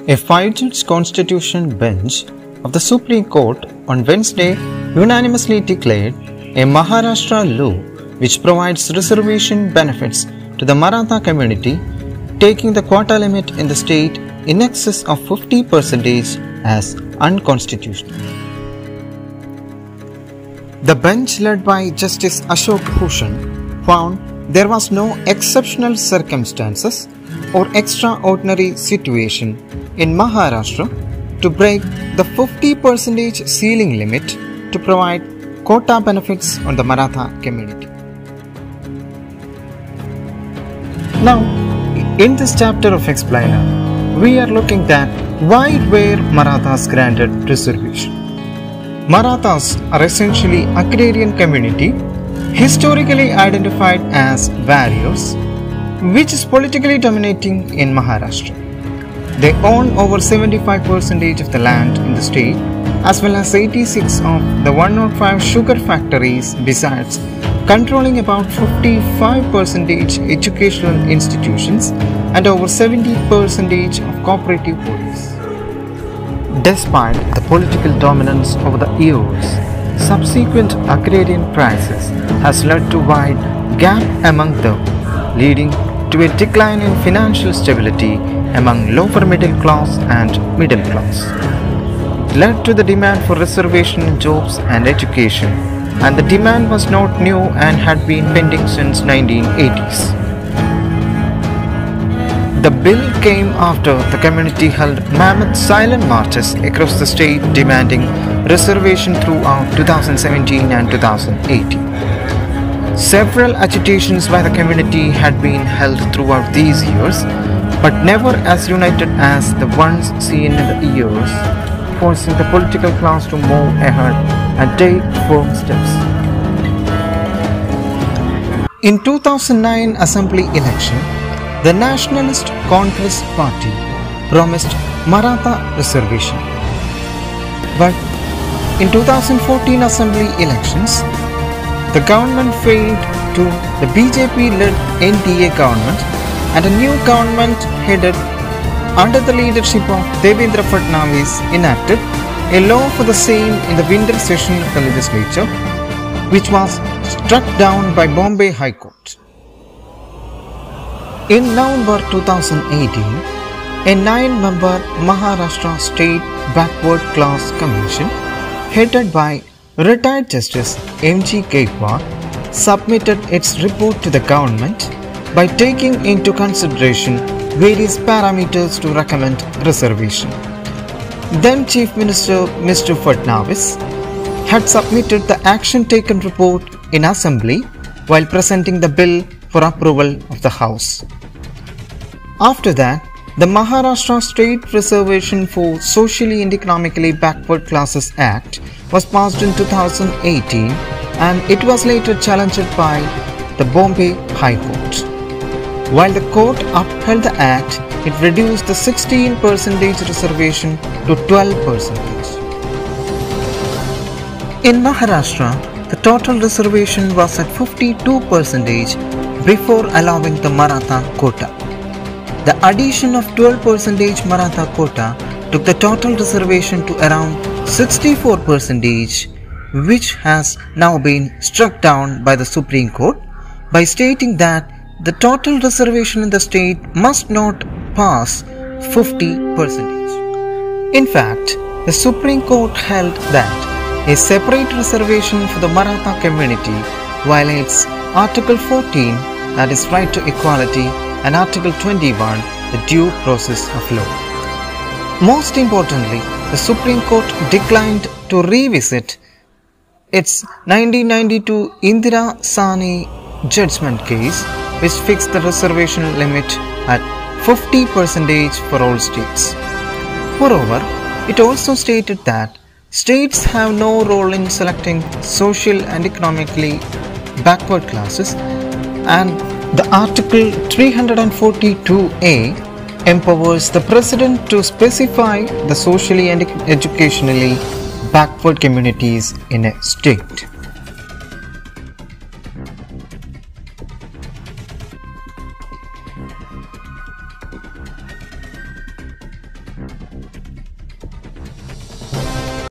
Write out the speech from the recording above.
A five-judge constitution bench of the Supreme Court on Wednesday unanimously declared a Maharashtra law which provides reservation benefits to the Maratha community, taking the quota limit in the state in excess of 50% as unconstitutional. The bench led by Justice Ashok Bhushan found there was no exceptional circumstances or extraordinary situation in Maharashtra to break the 50% ceiling limit to provide quota benefits on the Maratha community. Now, in this chapter of Explainer, we are looking at why were Marathas granted reservation. Marathas are essentially agrarian community historically identified as warriors, which is politically dominating in Maharashtra. They own over 75% of the land in the state, as well as 86 of the 105 sugar factories, besides controlling about 55% educational institutions and over 70% of cooperative bodies. Despite the political dominance over the years, subsequent agrarian crisis has led to wide gap among them, leading to a decline in financial stability among lower middle class and middle class. Led to the demand for reservation in jobs and education, and the demand was not new and had been pending since 1980s. The bill came after the community held mammoth silent marches across the state demanding reservation throughout 2017 and 2018. Several agitations by the community had been held throughout these years, but never as united as the ones seen in the years, forcing the political class to move ahead and take firm steps. In 2009 Assembly election, the Nationalist Congress Party promised Maratha reservation. But in 2014 Assembly elections, the government failed to the BJP-led NDA government, and a new government headed under the leadership of Devendra Fadnavis enacted a law for the same in the winter session of the legislature, which was struck down by Bombay High Court. In November 2018, a 9-member Maharashtra State Backward Class Commission, headed by retired Justice M.G. Gaikwad, submitted its report to the government by taking into consideration various parameters to recommend reservation. Then Chief Minister Mr. Fadnavis had submitted the action taken report in Assembly while presenting the bill for approval of the House. After that, the Maharashtra State Reservation for Socially and Economically Backward Classes Act was passed in 2018, and it was later challenged by the Bombay High Court. While the court upheld the act, it reduced the 16% reservation to 12%. In Maharashtra, the total reservation was at 52% before allowing the Maratha quota. The addition of 12% Maratha quota took the total reservation to around 64%, which has now been struck down by the Supreme Court by stating that the total reservation in the state must not pass 50%. In fact, the Supreme Court held that a separate reservation for the Maratha community violates Article 14, that is right to equality, and Article 21, the due process of law. Most importantly, the Supreme Court declined to revisit its 1992 Indira Sahni judgment case, which fixed the reservation limit at 50% for all states. Moreover, it also stated that states have no role in selecting social and economically backward classes, and the Article 342A empowers the President to specify the socially and educationally backward communities in a state.